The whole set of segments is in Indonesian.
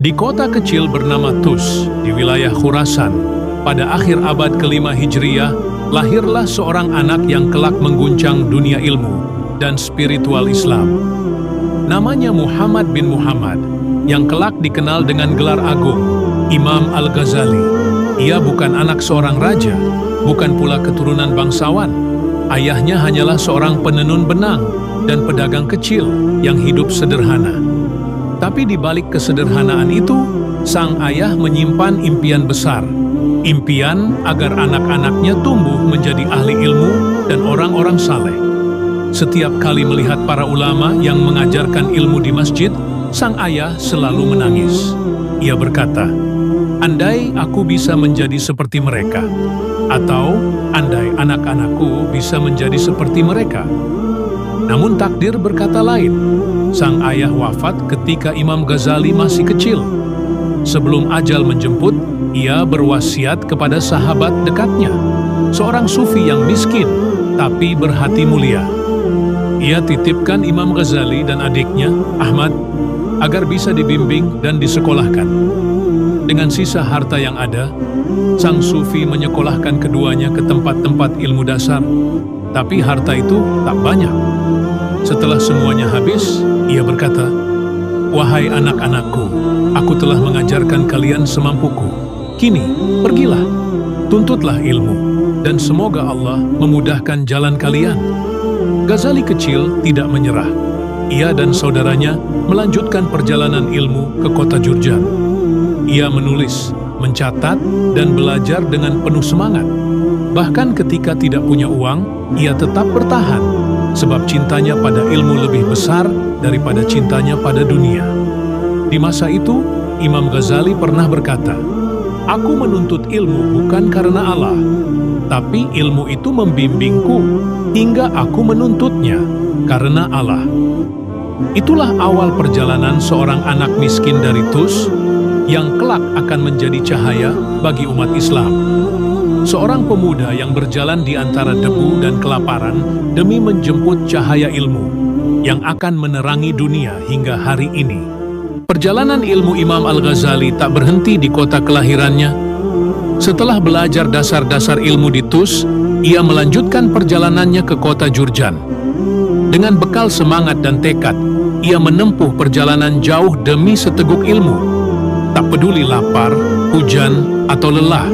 Di kota kecil bernama Tus, di wilayah Khurasan, pada akhir abad ke-5 Hijriah, lahirlah seorang anak yang kelak mengguncang dunia ilmu dan spiritual Islam. Namanya Muhammad bin Muhammad, yang kelak dikenal dengan gelar agung, Imam Al-Ghazali. Ia bukan anak seorang raja, bukan pula keturunan bangsawan. Ayahnya hanyalah seorang penenun benang dan pedagang kecil yang hidup sederhana. Tapi di balik kesederhanaan itu, sang ayah menyimpan impian besar. Impian agar anak-anaknya tumbuh menjadi ahli ilmu dan orang-orang saleh. Setiap kali melihat para ulama yang mengajarkan ilmu di masjid, sang ayah selalu menangis. Ia berkata, "Andai aku bisa menjadi seperti mereka, atau andai anak-anakku bisa menjadi seperti mereka." Namun takdir berkata lain. Sang ayah wafat ketika Imam Ghazali masih kecil. Sebelum ajal menjemput, ia berwasiat kepada sahabat dekatnya, seorang sufi yang miskin tapi berhati mulia. Ia titipkan Imam Ghazali dan adiknya, Ahmad, agar bisa dibimbing dan disekolahkan. Dengan sisa harta yang ada, sang sufi menyekolahkan keduanya ke tempat-tempat ilmu dasar. Tapi harta itu tak banyak. Setelah semuanya habis, ia berkata, "Wahai anak-anakku, aku telah mengajarkan kalian semampuku. Kini, pergilah, tuntutlah ilmu, dan semoga Allah memudahkan jalan kalian." Ghazali kecil tidak menyerah. Ia dan saudaranya melanjutkan perjalanan ilmu ke kota Jurjan. Ia menulis, mencatat, dan belajar dengan penuh semangat. Bahkan ketika tidak punya uang, ia tetap bertahan, sebab cintanya pada ilmu lebih besar daripada cintanya pada dunia. Di masa itu, Imam Ghazali pernah berkata, "Aku menuntut ilmu bukan karena Allah, tapi ilmu itu membimbingku hingga aku menuntutnya karena Allah." Itulah awal perjalanan seorang anak miskin dari Tus yang kelak akan menjadi cahaya bagi umat Islam. Seorang pemuda yang berjalan di antara debu dan kelaparan demi menjemput cahaya ilmu yang akan menerangi dunia hingga hari ini. Perjalanan ilmu Imam Al-Ghazali tak berhenti di kota kelahirannya. Setelah belajar dasar-dasar ilmu di Tus, ia melanjutkan perjalanannya ke kota Jurjan. Dengan bekal semangat dan tekad, ia menempuh perjalanan jauh demi seteguk ilmu. Tak peduli lapar, hujan, atau lelah,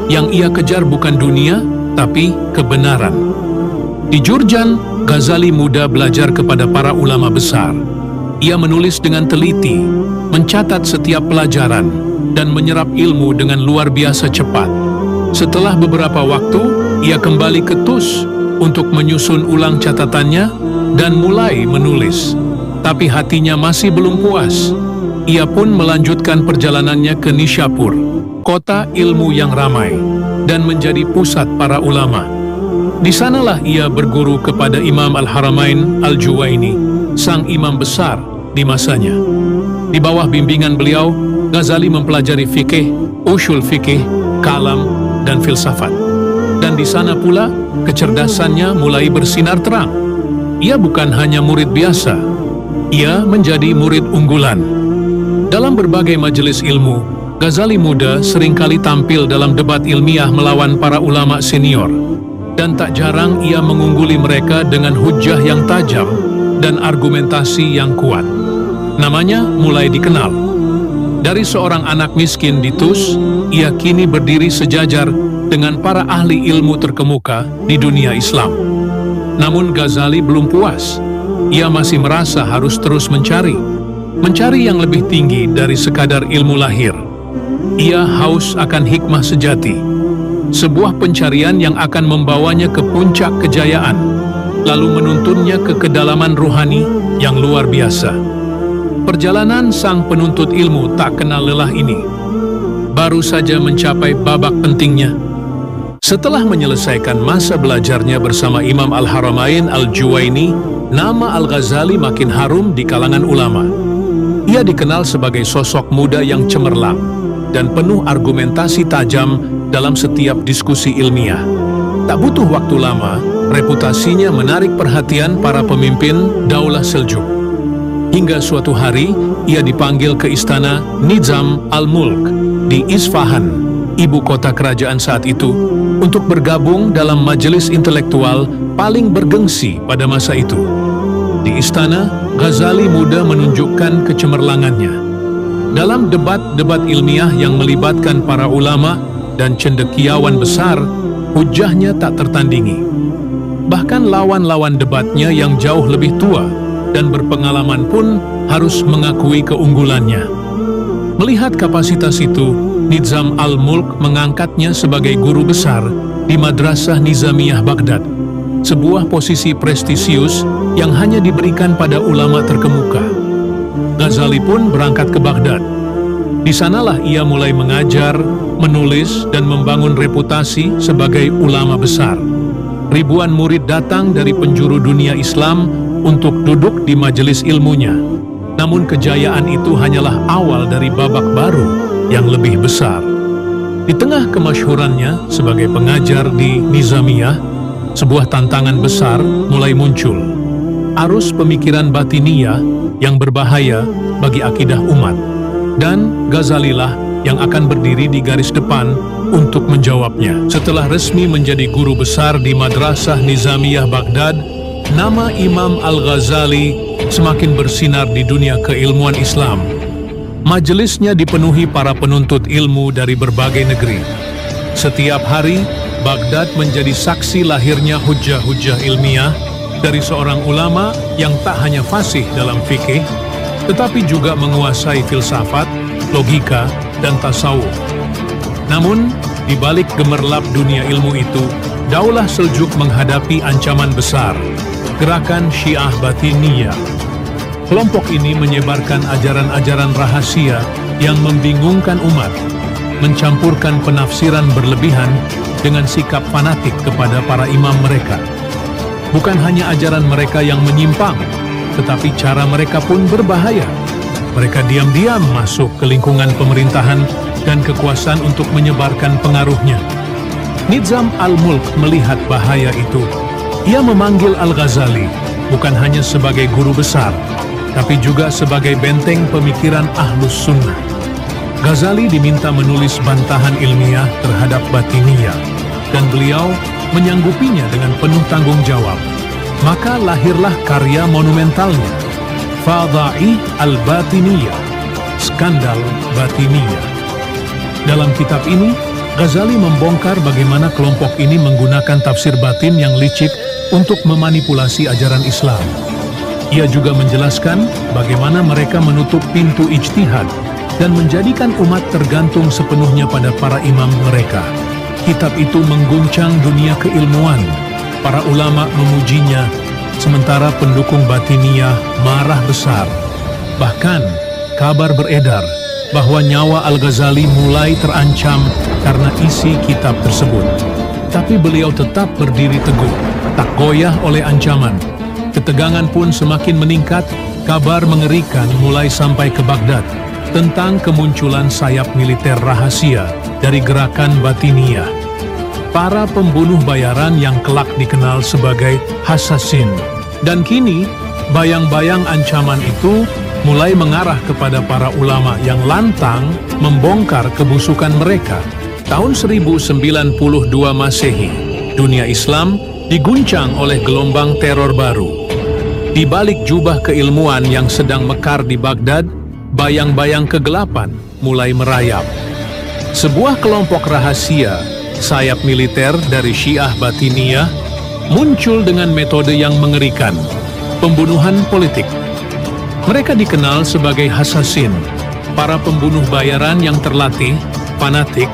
yang ia kejar bukan dunia, tapi kebenaran. Di Jurjan, Ghazali muda belajar kepada para ulama besar. Ia menulis dengan teliti, mencatat setiap pelajaran, dan menyerap ilmu dengan luar biasa cepat. Setelah beberapa waktu, ia kembali ke Tus untuk menyusun ulang catatannya dan mulai menulis. Tapi hatinya masih belum puas. Ia pun melanjutkan perjalanannya ke Nishapur, kota ilmu yang ramai, dan menjadi pusat para ulama. Di sanalah ia berguru kepada Imam Al-Haramain Al-Juwaini, sang imam besar di masanya. Di bawah bimbingan beliau, Ghazali mempelajari fikih, ushul fikih, kalam, dan filsafat. Dan di sana pula, kecerdasannya mulai bersinar terang. Ia bukan hanya murid biasa, ia menjadi murid unggulan. Dalam berbagai majelis ilmu, Ghazali muda seringkali tampil dalam debat ilmiah melawan para ulama senior, dan tak jarang ia mengungguli mereka dengan hujjah yang tajam dan argumentasi yang kuat. Namanya mulai dikenal. Dari seorang anak miskin di Tus, ia kini berdiri sejajar dengan para ahli ilmu terkemuka di dunia Islam. Namun Ghazali belum puas. Ia masih merasa harus terus mencari yang lebih tinggi dari sekadar ilmu lahir. Ia haus akan hikmah sejati, sebuah pencarian yang akan membawanya ke puncak kejayaan, lalu menuntunnya ke kedalaman rohani yang luar biasa. Perjalanan sang penuntut ilmu tak kenal lelah ini baru saja mencapai babak pentingnya. Setelah menyelesaikan masa belajarnya bersama Imam Al-Haramain Al-Juwaini, nama Al-Ghazali makin harum di kalangan ulama. Ia dikenal sebagai sosok muda yang cemerlang dan penuh argumentasi tajam dalam setiap diskusi ilmiah. Tak butuh waktu lama, reputasinya menarik perhatian para pemimpin Daulah Seljuk. Hingga suatu hari, ia dipanggil ke istana Nizam al-Mulk di Isfahan, ibu kota kerajaan saat itu, untuk bergabung dalam majelis intelektual paling bergengsi pada masa itu. Di istana, Ghazali muda menunjukkan kecemerlangannya. Dalam debat-debat ilmiah yang melibatkan para ulama dan cendekiawan besar, hujahnya tak tertandingi. Bahkan lawan-lawan debatnya yang jauh lebih tua dan berpengalaman pun harus mengakui keunggulannya. Melihat kapasitas itu, Nizam al-Mulk mengangkatnya sebagai guru besar di Madrasah Nizamiyah Baghdad, sebuah posisi prestisius yang hanya diberikan pada ulama terkemuka. Ghazali pun berangkat ke Baghdad. Di sanalah ia mulai mengajar, menulis, dan membangun reputasi sebagai ulama besar. Ribuan murid datang dari penjuru dunia Islam untuk duduk di majelis ilmunya. Namun kejayaan itu hanyalah awal dari babak baru yang lebih besar. Di tengah kemasyhurannya sebagai pengajar di Nizamiyah, sebuah tantangan besar mulai muncul. Arus pemikiran batiniyah yang berbahaya bagi akidah umat. Dan Ghazalilah yang akan berdiri di garis depan untuk menjawabnya. Setelah resmi menjadi guru besar di Madrasah Nizamiyah Baghdad, nama Imam Al-Ghazali semakin bersinar di dunia keilmuan Islam. Majelisnya dipenuhi para penuntut ilmu dari berbagai negeri. Setiap hari, Baghdad menjadi saksi lahirnya hujah-hujah ilmiah dari seorang ulama yang tak hanya fasih dalam fikih, tetapi juga menguasai filsafat, logika, dan tasawuf. Namun, di balik gemerlap dunia ilmu itu, Daulah Seljuk menghadapi ancaman besar, gerakan Syiah Batiniyah. Kelompok ini menyebarkan ajaran-ajaran rahasia yang membingungkan umat, mencampurkan penafsiran berlebihan dengan sikap fanatik kepada para imam mereka. Bukan hanya ajaran mereka yang menyimpang, tetapi cara mereka pun berbahaya. Mereka diam-diam masuk ke lingkungan pemerintahan dan kekuasaan untuk menyebarkan pengaruhnya. Nizam al-Mulk melihat bahaya itu. Ia memanggil Al-Ghazali bukan hanya sebagai guru besar, tapi juga sebagai benteng pemikiran Ahlus Sunnah. Ghazali diminta menulis bantahan ilmiah terhadap batiniyah, dan beliau menyanggupinya dengan penuh tanggung jawab. Maka lahirlah karya monumentalnya, Fadha'i al-Batiniyah, Skandal Batiniyah. Dalam kitab ini, Ghazali membongkar bagaimana kelompok ini menggunakan tafsir batin yang licik untuk memanipulasi ajaran Islam. Ia juga menjelaskan bagaimana mereka menutup pintu ijtihad dan menjadikan umat tergantung sepenuhnya pada para imam mereka. Kitab itu mengguncang dunia keilmuan. Para ulama memujinya, sementara pendukung batiniyah marah besar. Bahkan, kabar beredar bahwa nyawa Al-Ghazali mulai terancam karena isi kitab tersebut. Tapi beliau tetap berdiri teguh, tak goyah oleh ancaman. Ketegangan pun semakin meningkat, kabar mengerikan mulai sampai ke Baghdad tentang kemunculan sayap militer rahasia dari gerakan batiniyah. Para pembunuh bayaran yang kelak dikenal sebagai Hasasin. Dan kini, bayang-bayang ancaman itu mulai mengarah kepada para ulama yang lantang membongkar kebusukan mereka. Tahun 1092 Masehi, dunia Islam diguncang oleh gelombang teror baru. Di balik jubah keilmuan yang sedang mekar di Baghdad, bayang-bayang kegelapan mulai merayap. Sebuah kelompok rahasia, sayap militer dari Syiah Batiniyah, muncul dengan metode yang mengerikan, pembunuhan politik. Mereka dikenal sebagai Hasasin, para pembunuh bayaran yang terlatih, fanatik,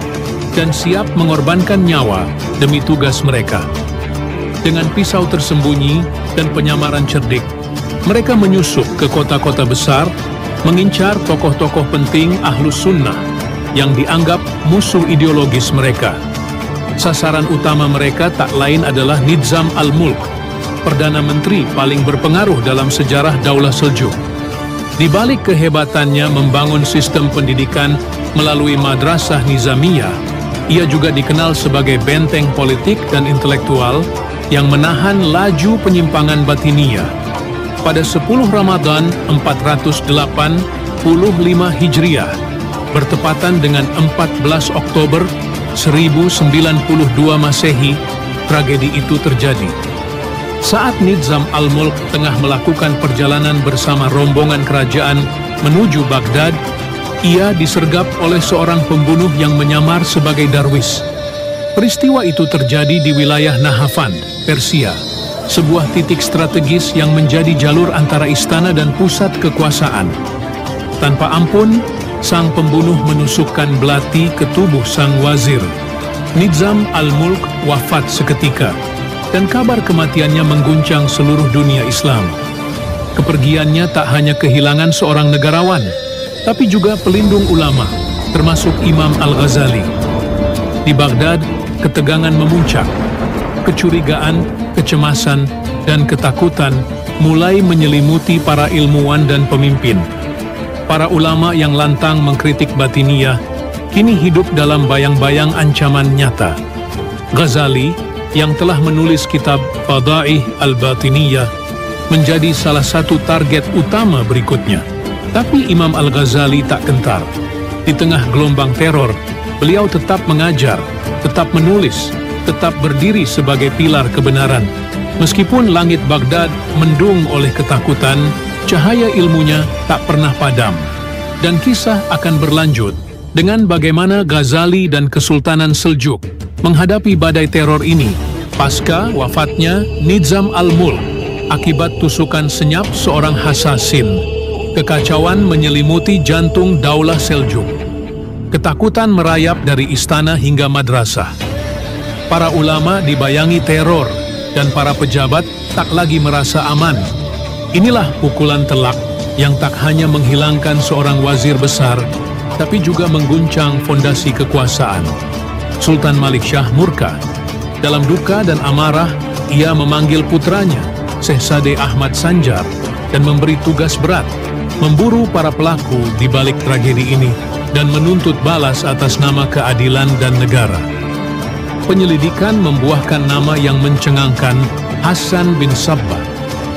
dan siap mengorbankan nyawa demi tugas mereka. Dengan pisau tersembunyi dan penyamaran cerdik, mereka menyusup ke kota-kota besar, mengincar tokoh-tokoh penting Ahlus Sunnah yang dianggap musuh ideologis mereka. Sasaran utama mereka tak lain adalah Nizam al-Mulk, Perdana Menteri paling berpengaruh dalam sejarah Daulah Seljuk. Di balik kehebatannya membangun sistem pendidikan melalui Madrasah Nizamiyah, ia juga dikenal sebagai benteng politik dan intelektual yang menahan laju penyimpangan batiniyah. pada 10 Ramadan 485 Hijriah, bertepatan dengan 14 Oktober 1092 Masehi, tragedi itu terjadi. Saat Nizam al-Mulk tengah melakukan perjalanan bersama rombongan kerajaan menuju Baghdad, ia disergap oleh seorang pembunuh yang menyamar sebagai darwis. Peristiwa itu terjadi di wilayah Nahavan, Persia, sebuah titik strategis yang menjadi jalur antara istana dan pusat kekuasaan. Tanpa ampun, sang pembunuh menusukkan belati ke tubuh sang wazir. Nizam al-Mulk wafat seketika, dan kabar kematiannya mengguncang seluruh dunia Islam. Kepergiannya tak hanya kehilangan seorang negarawan, tapi juga pelindung ulama, termasuk Imam Al-Ghazali. Di Baghdad, ketegangan memuncak. Kecurigaan, kecemasan, dan ketakutan mulai menyelimuti para ilmuwan dan pemimpin. Para ulama yang lantang mengkritik batiniyah kini hidup dalam bayang-bayang ancaman nyata. Ghazali, yang telah menulis kitab Fadaih al-Batiniyah, menjadi salah satu target utama berikutnya. Tapi Imam Al-Ghazali tak gentar. Di tengah gelombang teror, beliau tetap mengajar, tetap menulis, tetap berdiri sebagai pilar kebenaran. Meskipun langit Baghdad mendung oleh ketakutan, cahaya ilmunya tak pernah padam. Dan kisah akan berlanjut dengan bagaimana Ghazali dan Kesultanan Seljuk menghadapi badai teror ini pasca wafatnya Nizam al-Mulk akibat tusukan senyap seorang hasasin. Kekacauan menyelimuti jantung Daulah Seljuk. Ketakutan merayap dari istana hingga madrasah. Para ulama dibayangi teror dan para pejabat tak lagi merasa aman. Inilah pukulan telak yang tak hanya menghilangkan seorang wazir besar, tapi juga mengguncang fondasi kekuasaan. Sultan Malik Shah murka. Dalam duka dan amarah, ia memanggil putranya, Syekh Ahmad Sanjar, dan memberi tugas berat, memburu para pelaku di balik tragedi ini, dan menuntut balas atas nama keadilan dan negara. Penyelidikan membuahkan nama yang mencengangkan Hasan bin Sabbah,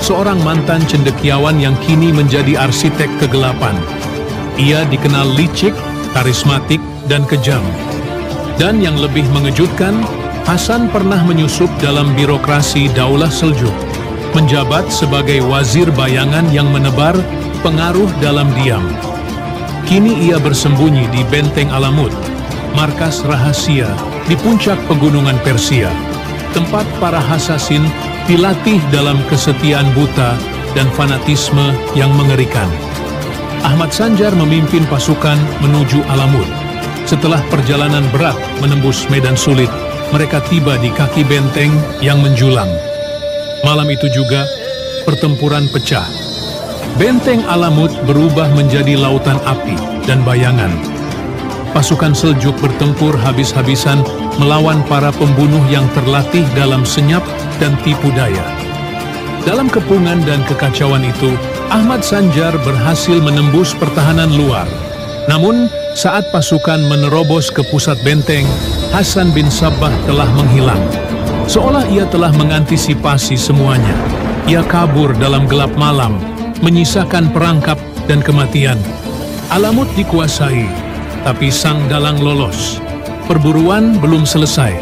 seorang mantan cendekiawan yang kini menjadi arsitek kegelapan. Ia dikenal licik, karismatik, dan kejam. Dan yang lebih mengejutkan, Hasan pernah menyusup dalam birokrasi Daulah Seljuk, menjabat sebagai wazir bayangan yang menebar pengaruh dalam diam. Kini ia bersembunyi di Benteng Alamut, markas rahasia di puncak pegunungan Persia, tempat para hasasin dilatih dalam kesetiaan buta dan fanatisme yang mengerikan. Ahmad Sanjar memimpin pasukan menuju Alamut. Setelah perjalanan berat menembus medan sulit, mereka tiba di kaki benteng yang menjulang. Malam itu juga, pertempuran pecah. Benteng Alamut berubah menjadi lautan api dan bayangan. Pasukan Seljuk bertempur habis-habisan melawan para pembunuh yang terlatih dalam senyap dan tipu daya. Dalam kepungan dan kekacauan itu, Ahmad Sanjar berhasil menembus pertahanan luar. Namun, saat pasukan menerobos ke pusat benteng, Hasan bin Sabbah telah menghilang. Seolah ia telah mengantisipasi semuanya. Ia kabur dalam gelap malam, menyisakan perangkap dan kematian. Alamut dikuasai, tapi sang dalang lolos. Perburuan belum selesai,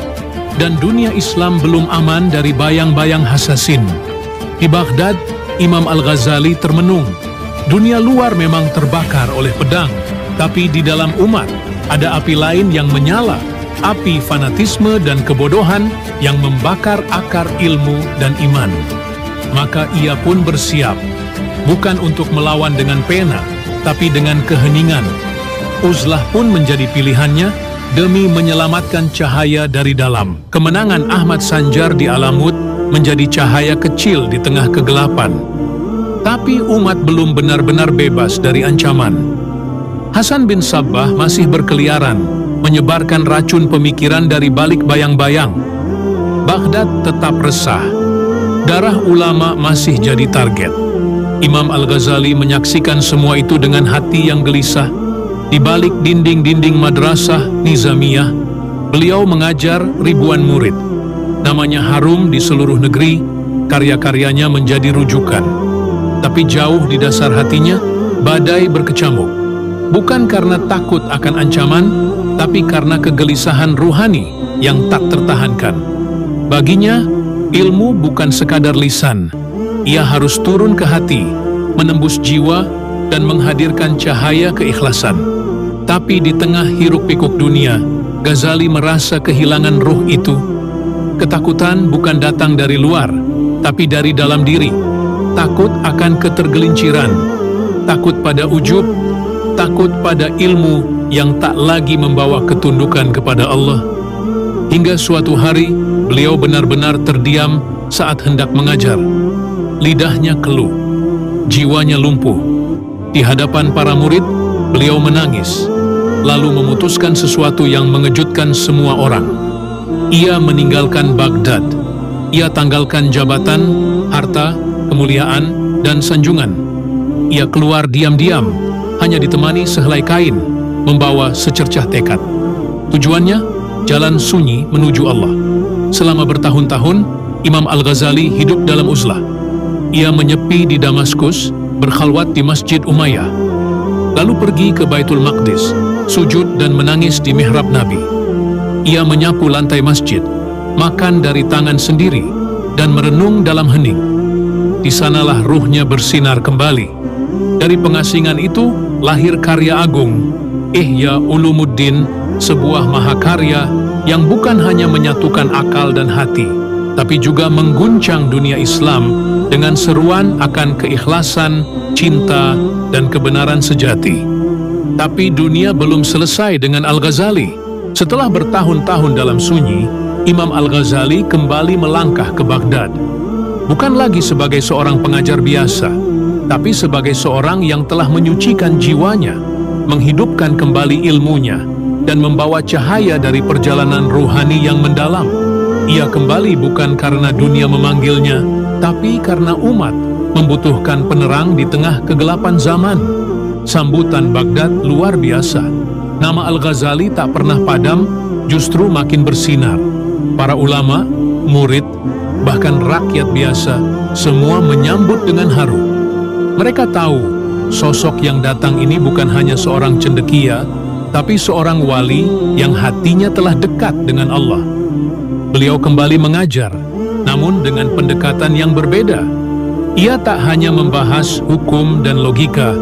dan dunia Islam belum aman dari bayang-bayang hasasin. Di Baghdad, Imam Al-Ghazali termenung. Dunia luar memang terbakar oleh pedang, tapi di dalam umat ada api lain yang menyala, api fanatisme dan kebodohan yang membakar akar ilmu dan iman. Maka ia pun bersiap, bukan untuk melawan dengan pena, tapi dengan keheningan. Uzlah pun menjadi pilihannya demi menyelamatkan cahaya dari dalam. Kemenangan Ahmad Sanjar di Alamut menjadi cahaya kecil di tengah kegelapan. Tapi umat belum benar-benar bebas dari ancaman. Hasan bin Sabbah masih berkeliaran, menyebarkan racun pemikiran dari balik bayang-bayang. Baghdad tetap resah. Darah ulama masih jadi target. Imam Al-Ghazali menyaksikan semua itu dengan hati yang gelisah. Di balik dinding-dinding madrasah Nizamiyah, beliau mengajar ribuan murid. Namanya harum di seluruh negeri, karya-karyanya menjadi rujukan. Tapi jauh di dasar hatinya, badai berkecamuk. Bukan karena takut akan ancaman, tapi karena kegelisahan ruhani yang tak tertahankan. Baginya, ilmu bukan sekadar lisan. Ia harus turun ke hati, menembus jiwa, dan menghadirkan cahaya keikhlasan. Tapi di tengah hiruk-pikuk dunia, Ghazali merasa kehilangan ruh itu. Ketakutan bukan datang dari luar, tapi dari dalam diri. Takut akan ketergelinciran, takut pada ujub, takut pada ilmu yang tak lagi membawa ketundukan kepada Allah. Hingga suatu hari, beliau benar-benar terdiam saat hendak mengajar. Lidahnya keluh, jiwanya lumpuh. Di hadapan para murid, beliau menangis, lalu memutuskan sesuatu yang mengejutkan semua orang. Ia meninggalkan Baghdad. Ia tanggalkan jabatan, harta, kemuliaan, dan sanjungan. Ia keluar diam-diam, hanya ditemani sehelai kain, membawa secercah tekad. Tujuannya, jalan sunyi menuju Allah. Selama bertahun-tahun, Imam Al-Ghazali hidup dalam uzlah. Ia menyepi di Damaskus, berkhalwat di Masjid Umayyah, lalu pergi ke Baitul Maqdis, sujud dan menangis di mihrab Nabi. Ia menyapu lantai masjid, makan dari tangan sendiri, dan merenung dalam hening. Di sanalah ruhnya bersinar kembali. Dari pengasingan itu lahir karya agung, Ihya Ulumuddin, sebuah mahakarya yang bukan hanya menyatukan akal dan hati, tapi juga mengguncang dunia Islam dengan seruan akan keikhlasan, cinta, dan kebenaran sejati. Tapi dunia belum selesai dengan Al-Ghazali. Setelah bertahun-tahun dalam sunyi, Imam Al-Ghazali kembali melangkah ke Baghdad. Bukan lagi sebagai seorang pengajar biasa, tapi sebagai seorang yang telah menyucikan jiwanya, menghidupkan kembali ilmunya, dan membawa cahaya dari perjalanan ruhani yang mendalam. Ia kembali bukan karena dunia memanggilnya, tapi karena umat membutuhkan penerang di tengah kegelapan zaman. Sambutan Baghdad luar biasa. Nama Al-Ghazali tak pernah padam, justru makin bersinar. Para ulama, murid, bahkan rakyat biasa, semua menyambut dengan haru. Mereka tahu, sosok yang datang ini bukan hanya seorang cendekia, tapi seorang wali yang hatinya telah dekat dengan Allah. Beliau kembali mengajar, namun dengan pendekatan yang berbeda. Ia tak hanya membahas hukum dan logika,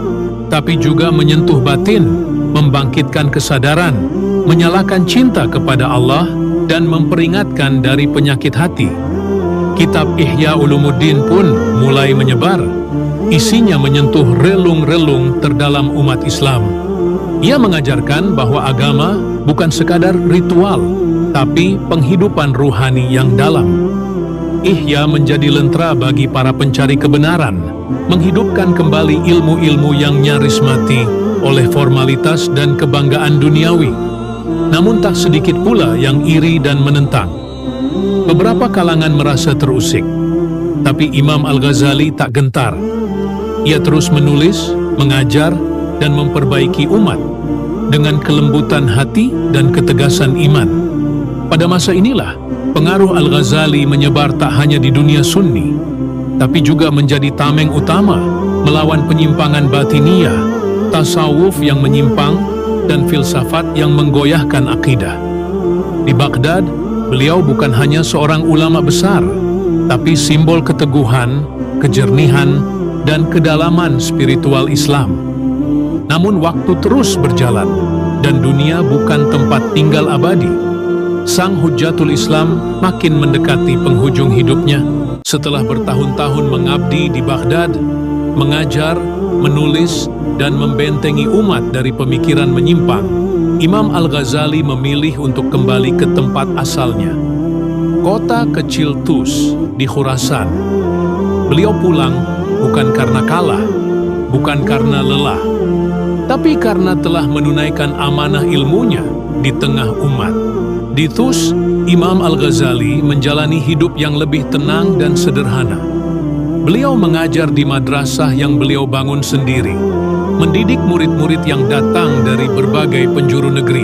tapi juga menyentuh batin, membangkitkan kesadaran, menyalakan cinta kepada Allah, dan memperingatkan dari penyakit hati. Kitab Ihya Ulumuddin pun mulai menyebar. Isinya menyentuh relung-relung terdalam umat Islam. Ia mengajarkan bahwa agama bukan sekadar ritual, tapi penghidupan ruhani yang dalam. Ihya menjadi lentera bagi para pencari kebenaran, menghidupkan kembali ilmu-ilmu yang nyaris mati oleh formalitas dan kebanggaan duniawi. Namun tak sedikit pula yang iri dan menentang. Beberapa kalangan merasa terusik, tapi Imam Al-Ghazali tak gentar. Ia terus menulis, mengajar, dan memperbaiki umat dengan kelembutan hati dan ketegasan iman. Pada masa inilah, pengaruh Al-Ghazali menyebar tak hanya di dunia Sunni, tapi juga menjadi tameng utama melawan penyimpangan batiniyah, tasawuf yang menyimpang, dan filsafat yang menggoyahkan akidah. Di Baghdad, beliau bukan hanya seorang ulama besar, tapi simbol keteguhan, kejernihan, dan kedalaman spiritual Islam. Namun waktu terus berjalan, dan dunia bukan tempat tinggal abadi. Sang Hujjatul Islam makin mendekati penghujung hidupnya. Setelah bertahun-tahun mengabdi di Baghdad, mengajar, menulis, dan membentengi umat dari pemikiran menyimpang, Imam Al-Ghazali memilih untuk kembali ke tempat asalnya, kota kecil Tus di Khurasan. Beliau pulang bukan karena kalah, bukan karena lelah, tapi karena telah menunaikan amanah ilmunya di tengah umat. Di Tus, Imam Al-Ghazali menjalani hidup yang lebih tenang dan sederhana. Beliau mengajar di madrasah yang beliau bangun sendiri, mendidik murid-murid yang datang dari berbagai penjuru negeri.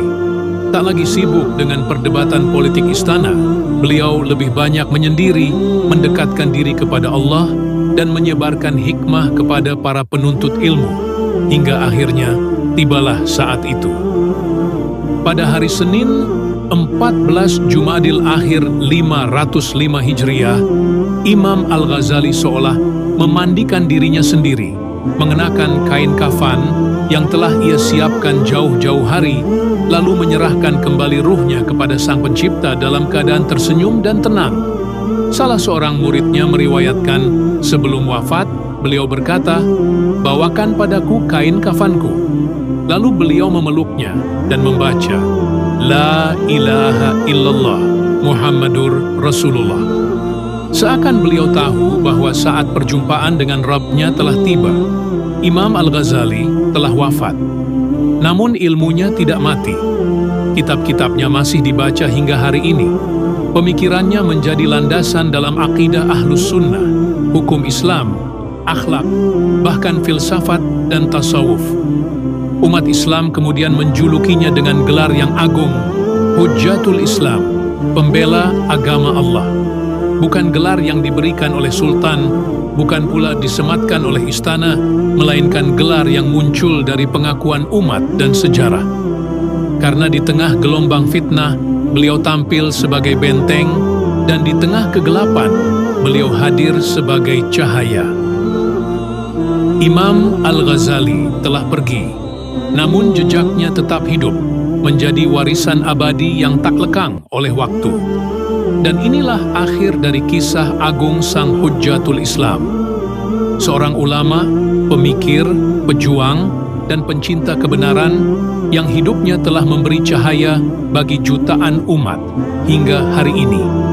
Tak lagi sibuk dengan perdebatan politik istana, beliau lebih banyak menyendiri, mendekatkan diri kepada Allah, dan menyebarkan hikmah kepada para penuntut ilmu, hingga akhirnya tibalah saat itu. Pada hari Senin, 14 Jumadil Akhir 505 Hijriah, Imam Al-Ghazali seolah memandikan dirinya sendiri, mengenakan kain kafan yang telah ia siapkan jauh-jauh hari, lalu menyerahkan kembali ruhnya kepada Sang Pencipta dalam keadaan tersenyum dan tenang. Salah seorang muridnya meriwayatkan, sebelum wafat, beliau berkata, "Bawakan padaku kain kafanku." Lalu beliau memeluknya dan membaca, "La ilaha illallah, Muhammadur Rasulullah." Seakan beliau tahu bahwa saat perjumpaan dengan Rabb-nya telah tiba. Imam Al-Ghazali telah wafat. Namun ilmunya tidak mati. Kitab-kitabnya masih dibaca hingga hari ini. Pemikirannya menjadi landasan dalam akidah Ahlus Sunnah, hukum Islam, akhlak, bahkan filsafat dan tasawuf. Umat Islam kemudian menjulukinya dengan gelar yang agung, Hujjatul Islam, pembela agama Allah. Bukan gelar yang diberikan oleh sultan, bukan pula disematkan oleh istana, melainkan gelar yang muncul dari pengakuan umat dan sejarah. Karena di tengah gelombang fitnah, beliau tampil sebagai benteng, dan di tengah kegelapan, beliau hadir sebagai cahaya. Imam Al-Ghazali telah pergi, namun jejaknya tetap hidup, menjadi warisan abadi yang tak lekang oleh waktu. Dan inilah akhir dari kisah agung Sang Hujjatul Islam. Seorang ulama, pemikir, pejuang, dan pencinta kebenaran yang hidupnya telah memberi cahaya bagi jutaan umat hingga hari ini.